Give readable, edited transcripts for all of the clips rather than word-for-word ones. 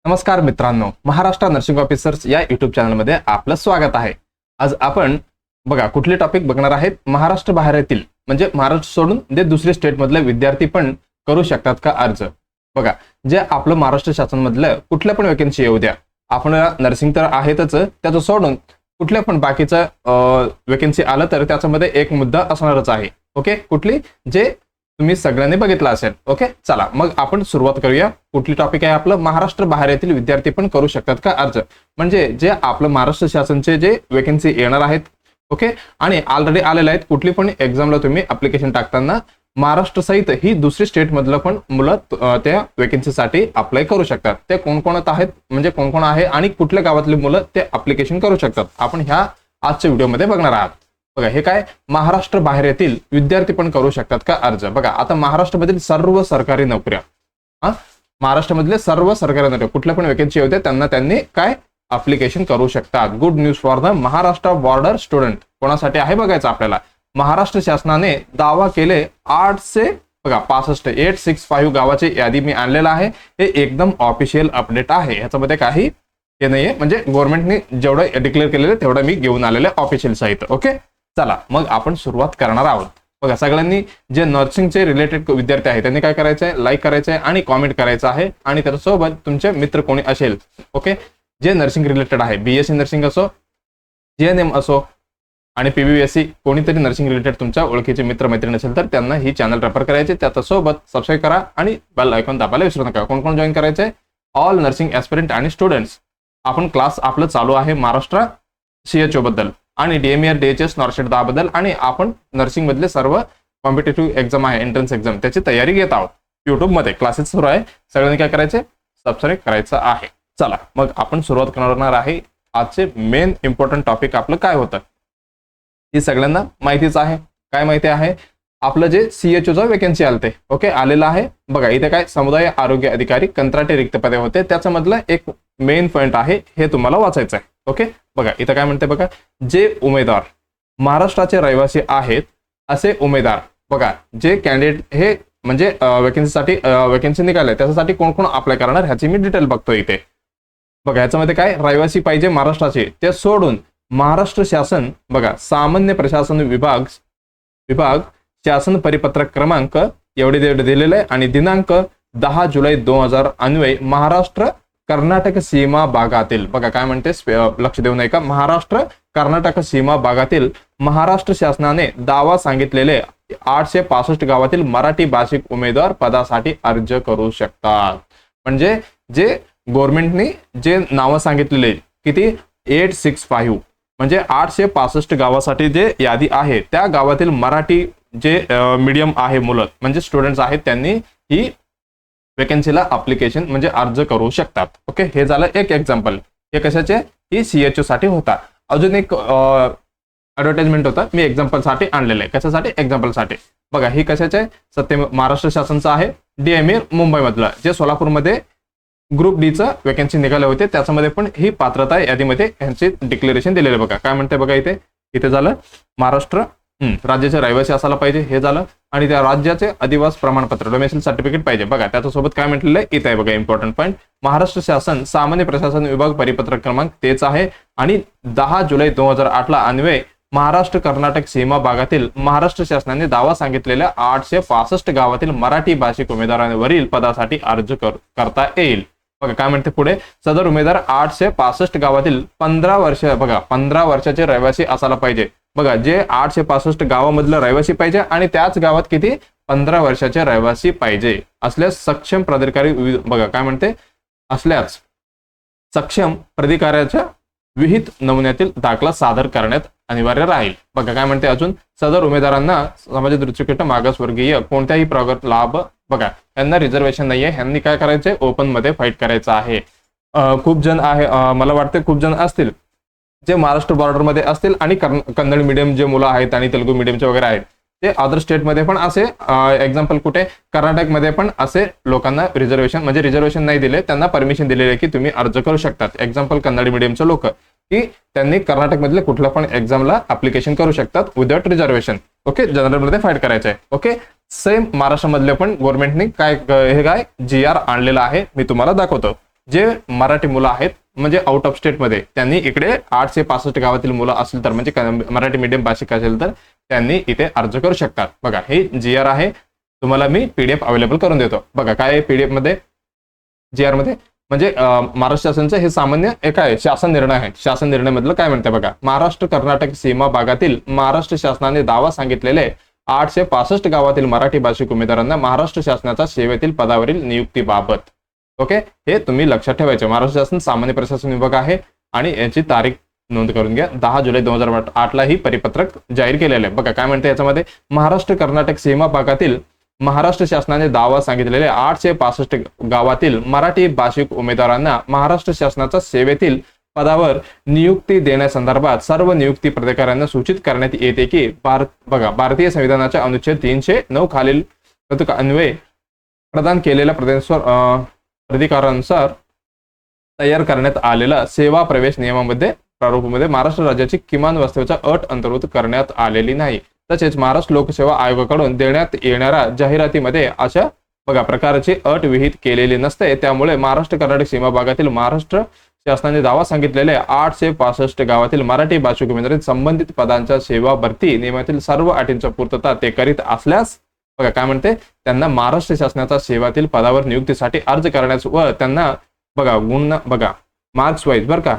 नमस्कार मित्रांनो, Maharashtra nursing officers या युट्यूब चॅनलमध्ये आपलं स्वागत आहे। आज आपण बघा कुठले टॉपिक बघणार आहेत। महाराष्ट्र बाहेरील म्हणजे महाराष्ट्र सोडून जे दुसरे स्टेट मधले विद्यार्थी पण करू शकतात का अर्ज। बघा जे आपलं महाराष्ट्र शासन मधलं कुठल्या पण वॅकन्सी येऊ द्या, आपण नर्सिंग तर आहेतच, त्याचं सोडून कुठल्या पण बाकीचं वॅकन्सी आलं तर त्याच्यामध्ये एक मुद्दा असणारच आहे। ओके, कुठली जे तुम्ही सगळ्यांनी बघितलं असेल। ओके, चला मग आपण सुरुवात करूया। कुठली टॉपिक आहे आपलं, महाराष्ट्र बाहेरील विद्यार्थी पण करू शकतात का अर्ज। म्हणजे जे आपलं महाराष्ट्र शासनचे जे वॅकन्सी येणार आहेत, ओके, आणि ऑलरेडी आलेले आहेत, कुठली पण एक्झामला तुम्ही ऍप्लिकेशन टाकताना महाराष्ट्र सहित ही दुसरी स्टेट मधलं पण मुलं त्या वॅकन्सीसाठी अप्लाय करू शकतात। ते कोण कोण आहेत म्हणजे कोण कोण आहे आणि कुठल्या गावातली मुलं ते ऍप्लिकेशन करू शकतात, आपण ह्या आजच्या व्हिडिओमध्ये बघणार आहात। बघा हे काय, महाराष्ट्र बाहेरील विद्यार्थी पण करू शकतात का अर्ज। बघा आता महाराष्ट्रामधील सर्व सरकारी नोकऱ्या, महाराष्ट्रामधले सर्व सरकारी नोकऱ्या कुठल्या पण वॅकन्सी होते त्यांनी काय ऍप्लिकेशन करू शकतात। Good news for the Maharashtra border student. कोणासाठी आहे बघायचं आपल्याला। महाराष्ट्र शासनाने दावा केले 865 गावाची यादी मी आणलेला आहे। हे एकदम ऑफिशियल अपडेट आहे, ह्याच्यामध्ये काही हे नाहीये, म्हणजे गव्हर्नमेंटने जेवढं डिक्लेअर केलेलं तेवढं मी घेऊन आलेलं ऑफिशियल साहित्य। ओके, चला मग आपण सुरुवात करणार आहोत। बघा सगळ्यांनी जे नर्सिंगचे रिलेटेड विद्यार्थी आहेत त्यांनी काय करायचंय, लाईक करायचंय आणि कॉमेंट करायचं आहे, आणि त्याच्यासोबत तुमचे मित्र कोणी असेल, ओके, जे नर्सिंग रिलेटेड आहे, बीएससी नर्सिंग असो, जीएनएम असो आणि पीबीएससी कोणीतरी नर्सिंग रिलेटेड तुमच्या ओळखीचे मित्र मैत्रिणी असेल तर त्यांना ही चॅनल रेफर करायचे। त्याच्यासोबत सबस्क्राईब करा आणि बेल आयकॉन दाबायला विसरू नका। कोण कोण जॉईन करायचंय, ऑल नर्सिंग ऍस्पिरंट आणि स्टुडंट्स। आपण क्लास आपलं चालू आहे महाराष्ट्र सीएचओ बद्दल आणि डीएमईआर डीएचएस नॉर्सेट 10 बद्दल, आणि आपण नर्सिंग मधले सर्व कॉम्पिटेटिव्ह एक्झाम आहे, एंट्रन्स एक्झाम, त्याची तयारी घेत आहोत। युट्यूब मध्ये क्लासेस सुरू आहे, सगळ्यांनी काय करायचे, सबस्क्राईब करायचं आहे। चला मग आपण सुरुवात करणार आहे। आजचे मेन इम्पॉर्टंट टॉपिक आपलं काय होतं हे सगळ्यांना माहितीच आहे। काय माहिती आहे, आपलं जे सीएचओचं वॅकन्सी आलते, ओके, आलेलं आहे। बघा इथे काय, समुदाय आरोग्य अधिकारी कंत्राटी रिक्त पदे होते, त्याच्यामधलं एक मेन पॉइंट आहे, हे तुम्हाला वाचायचं आहे। ओके, बघा इथं काय म्हणते, बघा जे उमेदवार महाराष्ट्राचे रहिवासी आहेत असे उमेदवार, बघा जे कॅन्डिडेट हे म्हणजे वॅकन्सी निघाले त्याच्यासाठी कोण कोण अप्लाय करणार ह्याची मी डिटेल बघतो इथे। बघा याच्यामध्ये काय, रहिवासी पाहिजे महाराष्ट्राचे, ते सोडून महाराष्ट्र शासन, बघा सामान्य प्रशासन विभाग शासन परिपत्रक क्रमांक एवढे दिलेले आहे आणि दिनांक 10 जुलै 2000 अन्वये महाराष्ट्र कर्नाटक सीमा भागातील, बघा काय म्हणते, लक्ष देऊ नये का, महाराष्ट्र कर्नाटक सीमा भागातील महाराष्ट्र शासनाने दावा सांगितलेले 865 गावातील मराठी भाषिक उमेदवार पदासाठी अर्ज करू शकतात। म्हणजे जे गव्हर्नमेंटने जे नावं सांगितलेले किती, 865 म्हणजे 865 गावासाठी जे यादी आहे त्या गावातील मराठी जे मीडियम आहे मुलं म्हणजे स्टुडंट्स आहेत त्यांनी ही वॅकन्सीला ऍप्लिकेशन म्हणजे अर्ज करू शकतात। ओके, हे झालं एक एक्झाम्पल। हे कशाचे, ही सीएचओ साठी होता। अजून एक ऍडव्हर्टाइजमेंट होता, मी एक्झाम्पल साठी आणलेलं आहे। कशासाठी, एक्झाम्पल साठी। बघा ही कशाचे, महाराष्ट्र शासनचं आहे, डीएमई मुंबई मधलं, जे सोलापूरमध्ये ग्रुप डी चं वॅकन्सी निघाले होते, त्याच्यामध्ये पण ही पात्रता यादीमध्ये यांचे डिक्लेरेशन दिलेले। बघा काय म्हणते, बघा इथे झालं महाराष्ट्र राज्याचे रहिवासी असायला पाहिजे, हे झालं, आणि त्या राज्याचे अधिवास प्रमाणपत्र डोमेसाइल सर्टिफिकेट पाहिजे। बघा त्याच्यासोबत काय म्हटलेलं आहे इथे आहे, बघा इम्पॉर्टंट पॉईंट, महाराष्ट्र शासन सामान्य प्रशासन विभाग परिपत्रक क्रमांक तेच आहे, आणि 10 जुलै 2008 ला अन्वये महाराष्ट्र कर्नाटक सीमा भागातील महाराष्ट्र शासनाने दावा सांगितलेल्या 865 गावातील मराठी भाषिक उमेदवारांवरील पदासाठी अर्ज करता येईल। बघा काय म्हणते पुढे, सदर उमेदवार 865 गावातील 15 वर्ष, बघा 15 वर्षाचे रहिवासी असायला पाहिजे। बघा जे 865 गावामधलं रहिवासी पाहिजे आणि त्याच गावात किती, 15 वर्षाचे रहिवासी पाहिजे असल्यास सक्षम प्राधिकारी, बघा काय म्हणते, असल्यास सक्षम प्राधिकाऱ्याच्या विहित नमुन्यातील दाखला सादर करण्यात अनिवार्य राहील। बघा काय म्हणते अजून, सदर उमेदवारांना समाजात दृष्टिकोन मागासवर्गीय कोणत्याही प्रगत लाभ, बघा यांना रिझर्वेशन नाहीये, ह्यांनी काय करायचंय, ओपन मध्ये फाईट करायचं आहे। खूप जण आहे, मला वाटते खूप जण असतील जे महाराष्ट्र बॉर्डर मध्ये असतील आणि कन्नड मीडियम जे मुलं आहेत आणि तेलुगू मीडियमचे वगैरे आहेत, ते अदर स्टेट मध्ये पण असे, एक्झाम्पल कुठे, कर्नाटक मध्ये पण असे लोकांना रिझर्वेशन म्हणजे रिझर्वेशन नाही दिले, त्यांना परमिशन दिलेली आहे की तुम्ही अर्ज करू शकतात। एक्झाम्पल कन्नड मीडियमचे लोक की त्यांनी कर्नाटक मधले कुठल्या पण एक्झामला ऍप्लिकेशन करू शकतात विदाउट रिझर्वेशन। ओके, जनरल मध्ये फाईट करायचं आहे। ओके, सेम महाराष्ट्रामधले पण गव्हर्नमेंटने काय हे काय जीआर आणलेला आहे, मी तुम्हाला दाखवतो। जे मराठी मुलं आहेत म्हणजे आउट ऑफ स्टेटमध्ये, त्यांनी इकडे 865 गावातील मुलं असेल तर म्हणजे मराठी मीडियम भाषिक असेल तर त्यांनी इथे अर्ज करू शकतात. बघा हे GR आहे, तुम्हाला मी PDF अवेलेबल करून देतो. बघा काय आहे PDF मध्ये, GR मध्ये म्हणजे महाराष्ट्र शासनाचं हे सामान्य एक आहे शासन निर्णय आहे. शासन निर्णय मधलं काय म्हणते बघा, महाराष्ट्र कर्नाटक सीमा भागातील महाराष्ट्र शासनाने दावा सांगितलेले 865 गावातील मराठी भाषिक उमेदवारांना महाराष्ट्र शासनाच्या सेवेतील पदावरील नियुक्तीबाबत. ओके, हे तुम्ही लक्षात ठेवायचे. महाराष्ट्र शासन सामान्य प्रशासन विभाग आहे आणि याची तारीख नोंद करून घ्या, 10 जुलै 2008 ला ही परिपत्रक जाहीर केलेलं आहे. बघा काय म्हणते याच्यामध्ये, महाराष्ट्र कर्नाटक सीमा भागातील महाराष्ट्र शासनाने दावा सांगितलेले 865 गावातील मराठी भाषिक उमेदवारांना महाराष्ट्र शासनाच्या सेवेतील पदावर नियुक्ती देण्यासंदर्भात सर्व नियुक्ती प्राधिकाऱ्यांना सूचित करण्यात येते की बघा भारतीय संविधानाच्या अनुच्छेद 309 खालील अन्वये प्रदान केलेल्या प्राधिकारानुसार तयार करण्यात आलेल्या सेवा प्रवेश नियमामध्ये प्रारूपामध्ये महाराष्ट्र राज्याची किमान वास्तव्याच्या अट अंतर्भूत करण्यात आलेली नाही. तसेच महाराष्ट्र लोकसेवा आयोगाकडून देण्यात येणाऱ्या जाहिरातीमध्ये अशा बघा प्रकारची अट विहित केलेली नसते. त्यामुळे महाराष्ट्र कर्नाटक सीमा भागातील महाराष्ट्र शासनाने दावा सांगितलेले 865 गावातील मराठी भाषिक उमेदवार संबंधित पदांच्या सेवा भरती नियमातील सर्व अटींचा पूर्तता ते करीत असल्यास बघा काय म्हणते, त्यांना महाराष्ट्र शासनाच्या सेवातील पदावर नियुक्तीसाठी अर्ज करण्यास व त्यांना बघा गुण बघा मार्क्स वाईज बरं का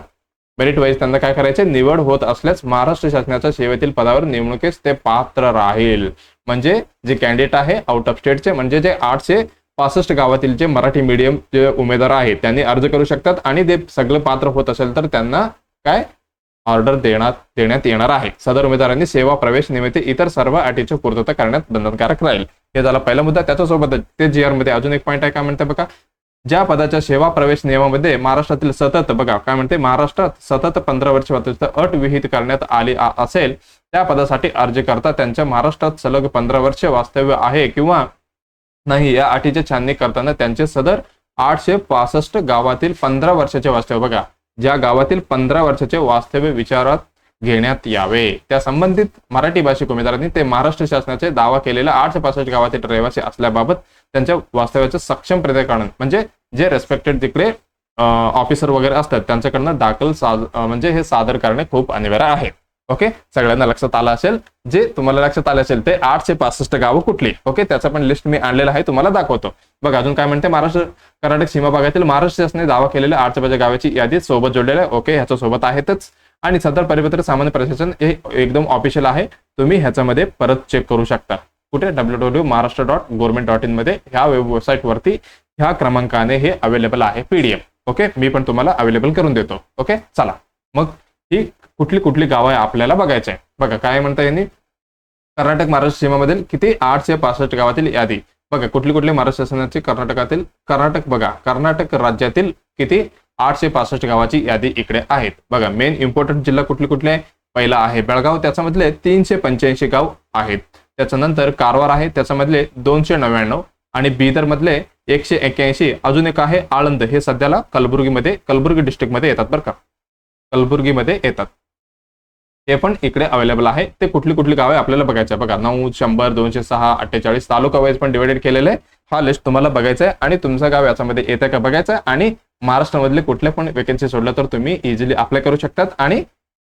मेरिट वाईज त्यांना काय करायचे, निवड होत असल्यास महाराष्ट्र शासनाच्या सेवेतील पदावर नेमणुकीस ते पात्र राहील. म्हणजे जे कॅन्डिडेट आहे आउट ऑफ स्टेटचे म्हणजे जे 865 गावातील जे मराठी मीडियम जे उमेदवार आहेत त्यांनी अर्ज करू शकतात आणि ते सगळं पात्र होत असेल तर त्यांना काय ऑर्डर देण्यात येणार आहे. सदर उमेदवारांनी सेवा प्रवेश निमित्त इतर सर्व अटीची पूर्तता करण्यात बंधनकारक राहील. हे झाला पहिला मुद्दा. त्याच्यासोबत ते GR मध्ये अजून एक पॉईंट आहे, काय म्हणते बघा, ज्या पदाच्या सेवा प्रवेश नियमामध्ये महाराष्ट्रातील सतत बघा काय म्हणते, महाराष्ट्रात सतत 15 वर्ष वास्तव्याची अट विहित करण्यात आली असेल त्या पदासाठी अर्ज करता त्यांच्या महाराष्ट्रात सलग 15 वर्ष वास्तव्य आहे किंवा नाही या अटीची छाननी करताना त्यांचे सदर 865 गावातील 15 वर्षाचे वास्तव्य बघा ज्या गावातील 15 वर्षाचे वास्तव्य विचारात घेण्यात यावे. त्या संबंधित मराठी भाषिक उमेदवारांनी ते महाराष्ट्र शासनाचे दावा केलेल्या 865 गावातील रहिवासी असल्याबाबत त्यांच्या वास्तव्याचे सक्षम प्राधिकरण म्हणजे जे रेस्पेक्टेड तिकडे ऑफिसर वगैरे असतात त्यांच्याकडनं दाखल म्हणजे हे सादर करणे खूप अनिवार्य आहे. ओके, सगळ्यांना लक्षात आलं असेल. जे तुम्हाला लक्षात आलं असेल ते 865 गावं कुठली. ओके, त्याचा पण लिस्ट मी आणलेला आहे, तुम्हाला दाखवतो. बघा अजून काय म्हणते, महाराष्ट्र कर्नाटक सीमा भागातील महाराष्ट्र शासनाने दावा केलेल्या 865 गावाची यादी सोबत जोडलेल्या. ओके, ह्याच्या सोबत आहेतच आणि सदर परिपत्र सामान्य प्रशासन हे एकदम ऑफिशियल आहे. तुम्ही ह्याच्यामध्ये परत चेक करू शकता. कुठे www.maharashtra.government.in मध्ये ह्या वेबसाईट वरती ह्या क्रमांकाने हे अवेलेबल आहे PDF. ओके, मी पण तुम्हाला अवेलेबल करून देतो. ओके, चला मग ही कुठली कुठली गाव आहे आपल्याला बघायचं आहे. बघा काय म्हणता यांनी, कर्नाटक महाराष्ट्र सीमामधील किती 865 गावातील यादी. बघा कुठली कुठली महाराष्ट्र शासनाची कर्नाटक राज्यातील किती 865 गावाची यादी इकडे आहेत. बघा मेन इम्पॉर्टंट जिल्हा कुठले कुठले आहे, पहिला आहे बेळगाव, त्याच्यामधले 385 गाव आहेत. त्याच्यानंतर कारवार आहे, त्याच्यामधले 299 आणि बीदर मधले 181. अजून एक आहे आळंद, हे सध्याला कलबुर्गी डिस्ट्रिक्ट मध्ये येतात बरं का, कलबुर्गीमध्ये येतात. हे पण इकडे अवेलेबल आहे. ते कुठली कुठली गावे आपल्याला बघायचं आहे. बघा 9, 100, 206, 48 तालुका वाईज पण डिवाइडेड केलेलं आहे. हा लिस्ट तुम्हाला बघायचा आहे आणि तुमचं गाव याच्यामध्ये येतं का बघायचं आहे. आणि महाराष्ट्रामधले कुठल्या पण वेकेन्सी सोडल्या तर तुम्ही इझिली अप्लाय करू शकतात आणि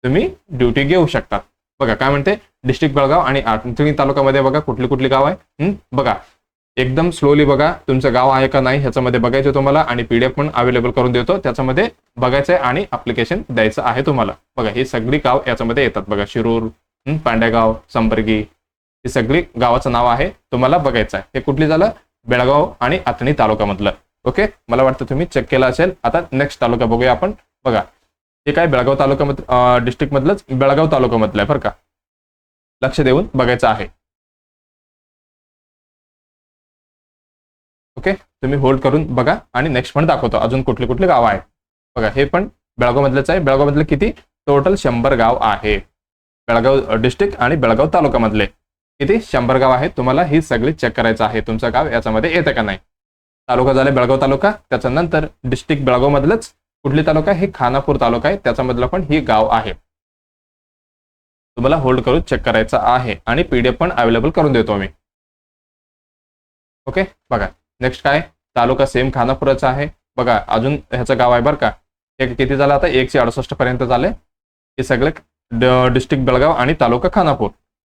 तुम्ही ड्युटी घेऊ शकतात. बघा काय म्हणते, डिस्ट्रिक्ट बेळगाव आणि अडचणी तालुक्यामध्ये बघा कुठली कुठली गाव आहे. बघा एकदम स्लोली बघा तुमचं गाव आहे का नाही ह्याच्यामध्ये बघायचं तुम्हाला आणि PDF पण अवेलेबल करून देतो, त्याच्यामध्ये बघायचं आहे आणि अप्लिकेशन द्यायचं आहे तुम्हाला. बघा ही सगळी गाव याच्यामध्ये येतात. बघा शिरूर, पांडेगाव, संपर्गी, ही सगळी गावाचं नाव आहे, तुम्हाला बघायचं आहे. हे कुठली झालं, बेळगाव आणि अथणी तालुक्यामधलं. ओके, मला वाटतं तुम्ही चेक केलं असेल. आता नेक्स्ट तालुका बघूया आपण. बघा हे काय बेळगाव तालुक्यामध्ये डिस्ट्रिक्ट मधलंच बेळगाव तालुक्यामधलं आहे बरं का, लक्ष देऊन बघायचं आहे. ओके, तुम्ही होल्ड करून बघा आणि नेक्स्ट पण दाखवतो अजून कुठले कुठले गाव आहेत. बघा हे पण बेळगाव मधलेच आहे. बेळगाव मधले किती टोटल 100 गाव आहे. बेळगाव डिस्ट्रिक्ट आणि बेळगाव तालुक्यामधले किती 100 गाव आहेत. तुम्हाला ही सगळी चेक करायचं आहे तुमचं गाव याच्यामध्ये येतं का नाही. तालुका झाले बेळगाव तालुका, त्याच्यानंतर डिस्ट्रिक्ट बेळगाव मधलंच कुठली तालुका, हे खानापूर तालुका आहे, त्याच्यामधलं पण ही गाव आहे. तुम्हाला होल्ड करून चेक करायचं आहे आणि PDF पण अवेलेबल करून देतो मी. ओके, बघा नेक्स्ट काय, तालुका सेम खानापुराचा आहे, बघा अजून ह्याचं गाव आहे बरं का, हे किती झालं आता 168 पर्यंत झाले हे सगळे डिस्ट्रिक्ट बेळगाव आणि तालुका खानापूर.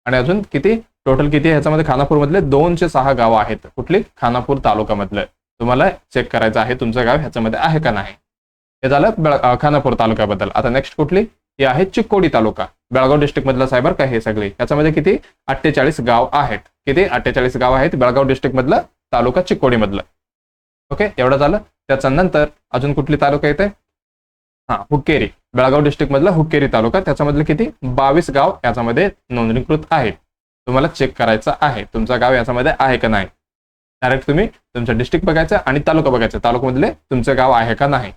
आणि अजून किती टोटल किती ह्याच्यामध्ये खानापूर मधले 206 गाव आहेत. कुठली खानापूर तालुका मधलं तुम्हाला चेक करायचं आहे तुमचं गाव ह्याच्यामध्ये आहे का नाही. हे झालं खानापूर तालुक्याबद्दल. आता नेक्स्ट कुठली, ही आहे चिक्कोडी तालुका, बेळगाव डिस्ट्रिक्ट मधलं सायबर का हे सगळे. याच्यामध्ये किती 48 गाव आहेत. किती 48 गाव आहेत बेळगाव डिस्ट्रिक्ट मधलं तालुका चिक्कोडी मधलं. ओके एवढं झालं. त्याच्या नंतर अजून कुठली तालुका येते, हुक्केरी, बेळगाव डिस्ट्रिक्ट मधला हुक्केरी तालुका. त्याच्यामधले किती 22 गाव याच्यामध्ये नोंदणीकृत आहेत. तुम्हाला चेक करायचं आहे तुमचं गाव याच्यामध्ये आहे का नाही. डायरेक्ट तुम्ही तुमचं डिस्ट्रिक्ट बघायचं आणि तालुका बघायचं, तालुक्यामधले तुमचं गाव आहे का नाही.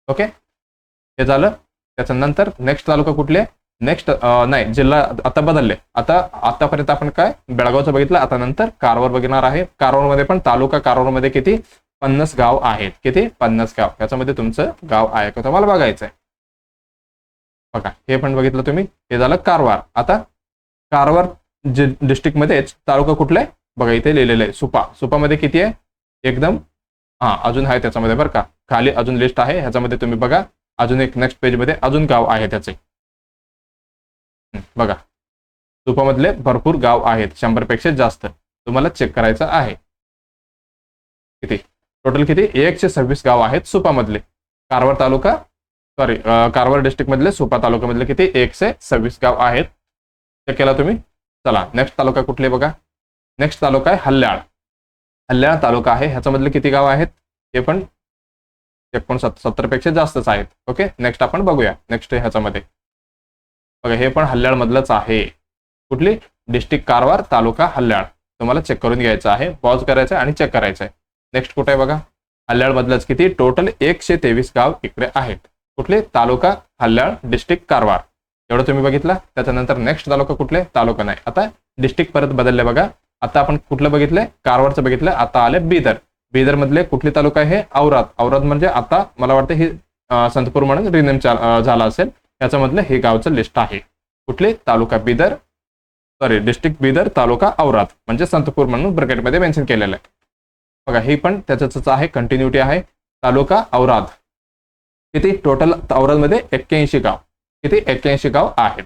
ओके हे झालं. त्याच्यानंतर नेक्स्ट तालुका कुठले, नेक्स्ट नाही जिल्हा आता बदलले. आतापर्यंत आपण काय बेळगावचं बघितलं, आता नंतर कारवार बघणार आहे. कारवारमध्ये पण तालुका कारवारमध्ये किती 50 गाव आहेत. किती 50 गाव. याच्यामध्ये तुमचं गाव आहे का तुम्हाला बघायचं आहे. बघा हे पण बघितलं तुम्ही. हे झालं कारवार. आता कारवार डिस्ट्रिक्ट मध्येच तालुका कुठला बघा इथे लिहिलेलं आहे सुपा. सुपामध्ये किती आहे एकदम अजून आहे त्याच्यामध्ये बरं का, खाली अजून लिस्ट आहे ह्याच्यामध्ये तुम्ही बघा. अजून एक नेक्स्ट पेज मध्ये अजून गाव आहे त्याचे बघा. सुपामधले भरपूर गाव आहेत, 100 पेक्षा जास्त. तुम्हाला चेक करायचं आहे. किती टोटल किती 126 गाव आहेत सुपामधले. कारवार तालुका कारवार डिस्ट्रिक्ट मधले सुपा तालुक्यामधले किती 126 गाव आहेत. चेक केला तुम्ही. चला नेक्स्ट तालुका कुठले बघा. नेक्स्ट तालुका आहे हल्ल्याळ. हल्ल्याळ तालुका आहे, ह्याच्यामधले किती गाव आहेत हे पण 69 पेक्षा जास्तच आहेत. ओके नेक्स्ट आपण बघूया. नेक्स्ट ह्याच्यामध्ये बघा हे पण हल्ल्याळ मधलंच आहे. कुठली डिस्ट्रिक्ट कारवार तालुका हल्ल्याळ. तुम्हाला चेक करून घ्यायचं आहे, पॉज करायचं आहे आणि चेक करायचं आहे. नेक्स्ट कुठे आहे बघा, हल्ल्याळ मधलंच किती टोटल 123 गाव इकडे आहेत. कुठले तालुका हल्ल्याळ डिस्ट्रिक्ट कारवार. एवढं तुम्ही बघितलं. त्याच्यानंतर नेक्स्ट तालुका कुठले, तालुका नाही आता डिस्ट्रिक्ट परत बदलले बघा. आता आपण कुठलं बघितलंय कारवारचं बघितलं. आता आले बिदर. बिदर मधले कुठली तालुका आहे औराद. औराद म्हणजे आता मला वाटतं हे संतपूर म्हणून रिनेम झाला असेल. याच्यामधलं हे गावचं लिस्ट आहे. कुठले तालुका बिदर डिस्ट्रिक्ट बिदर तालुका औराद म्हणजे संतपूर म्हणून ब्रॅकेटमध्ये मेन्शन केलेलं आहे. बघा हे पण त्याच्याच आहे, कंटिन्युटी आहे. तालुका औराद किती टोटल औरादमध्ये 81 गाव. किती 81 गाव आहेत.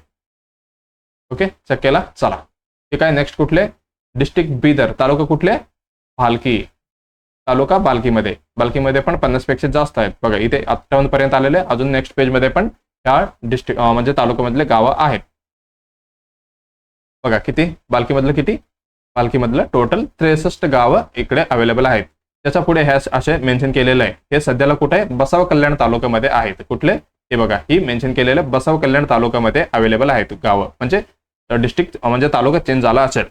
ओके चेक केला. चला ठीक आहे. नेक्स्ट कुठले डिस्ट्रिक्ट बिदर तालुका कुठले भालकी. तालुका बाल्कीमध्ये पण 50 पेक्षा जास्त आहेत. बघा इथे 58 पर्यंत आलेले. अजून नेक्स्ट पेज मध्ये पण त्या डिस्ट्रिक्ट म्हणजे तालुक्यामधले गावं आहेत. बघा किती बाल्कीमधलं किती बाल्कीमधलं टोटल 63 गावं इकडे अवेलेबल आहेत. त्याच्या पुढे हे असे मेन्शन केलेलं आहे. हे सध्याला कुठे आहे बसव कल्याण तालुक्यामध्ये आहेत. कुठले हे बघा ही मेन्शन केलेलं बसव कल्याण तालुक्यामध्ये अवेलेबल आहेत गावं. म्हणजे डिस्ट्रिक्ट म्हणजे तालुका चेंज झाला असेल.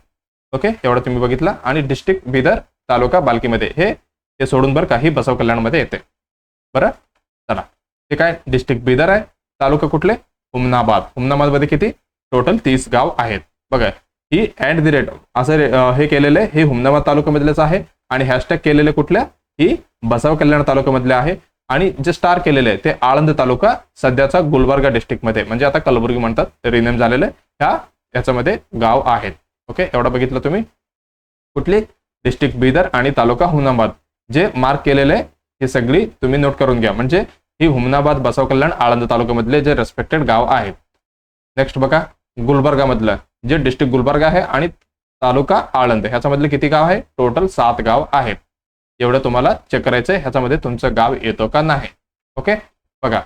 ओके एवढं तुम्ही बघितलं. आणि डिस्ट्रिक्ट बिदर तालुका बाल्कीमध्ये हे सोडून बरं का ही बसव कल्याणमध्ये येते. बरं चला ठीक आहे. डिस्ट्रिक्ट बिदर आहे. तालुका कुठले हुमनाबाद मध्ये किती टोटल 30 गाव आहेत. बघा ही @ असं हे केलेले हे हुमनाबाद तालुक्यामधलेच आहे. आणि हॅशटॅग केलेले कुठल्या ही बसव कल्याण तालुक्यामधले आहे. आणि जे स्टार केलेले आहे ते आळंद तालुका सध्याचा गुलबर्गा डिस्ट्रिक्ट मध्ये म्हणजे आता कलबुर्गी म्हणतात ते रिनेम झालेले याच्यामध्ये गाव आहेत. ओके एवढं बघितलं तुम्ही. कुठली डिस्ट्रिक्ट बिदर आणि तालुका हुमनाबाद जे मार्क केलेले हे सगळी तुम्ही नोट करून घ्या. म्हणजे ही हुमनाबाद बसव कल्याण आळंद तालुक्यामधले जे रेस्पेक्टेड गाव आहेत. नेक्स्ट बघा गुलबर्गा मधलं जे डिस्ट्रिक्ट गुलबर्गा आहे आणि तालुका आळंद ह्याच्यामधले किती गाव आहे टोटल 7 गाव आहेत. एवढं तुम्हाला चेक करायचंय ह्याच्यामध्ये तुमचं गाव येतो का नाही. ओके बघा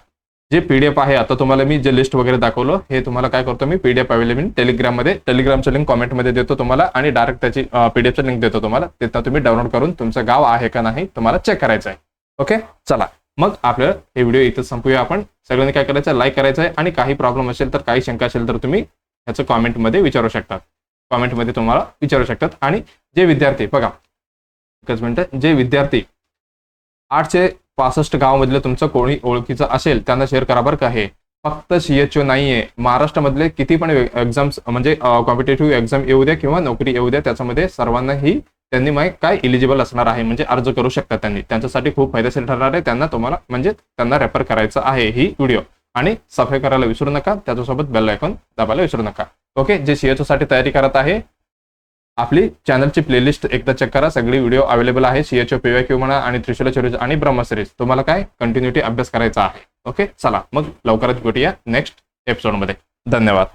जे पीडीएफ आहे आता तुम्हाला मी जे लिस्ट वगैरे दाखवलं हे तुम्हाला काय करतो मी पीडीएफ अवेलेबल टेलिग्राममध्ये. टेलिग्रामचं लिंक कॉमेंटमध्ये देतो तुम्हाला आणि डायरेक्ट त्याची पीडीएफचं लिंक देतो तुम्हाला. तिथं तुम्ही डाउनलोड करून तुमचं गाव आहे का नाही तुम्हाला चेक करायचं आहे. ओके चला मग आपलं हे व्हिडिओ इथं संपूया आपण. सगळ्यांनी काय करायचं लाईक करायचं आहे. आणि काही प्रॉब्लेम असेल तर काही शंका असेल तर तुम्ही ह्याचं कॉमेंटमध्ये विचारू शकतात. कॉमेंटमध्ये तुम्हाला विचारू शकतात. आणि जे विद्यार्थी बघा एकच मिनिट जे विद्यार्थी 865 गावामधलं तुमचं कोणी ओळखीचं असेल त्यांना शेअर करा बरं का. हे फक्त CHO नाहीये. महाराष्ट्रामधले किती पण एक्झाम्स म्हणजे कॉम्पिटेटिव्ह एक्झाम येऊ द्या किंवा नोकरी येऊ द्या त्याच्यामध्ये सर्वांनाही त्यांनी काय इलिजिबल असणार आहे म्हणजे अर्ज करू शकतात. त्यांनी त्यांच्यासाठी खूप फायदेशीर ठरणार आहे. त्यांना तुम्हाला म्हणजे त्यांना रेफर करायचं आहे ही व्हिडिओ. आणि सबस्क्राईब करायला विसरू नका. त्याच्यासोबत बेल आयकॉन दाबायला विसरू नका. ओके जे CHO साठी तयारी करत आहे आपली चॅनलची प्लेलिस्ट एकदा चेक करा, सगळी व्हिडिओ अवेलेबल आहे. CHO PYQ म्हणा आणि त्रिशूल सिरीज आणि ब्रह्म सिरीज तुम्हाला काय कंटिन्युटी अभ्यास करायचा आहे. ओके, चला मग लवकरच भेटूया नेक्स्ट एपिसोडमध्ये. धन्यवाद.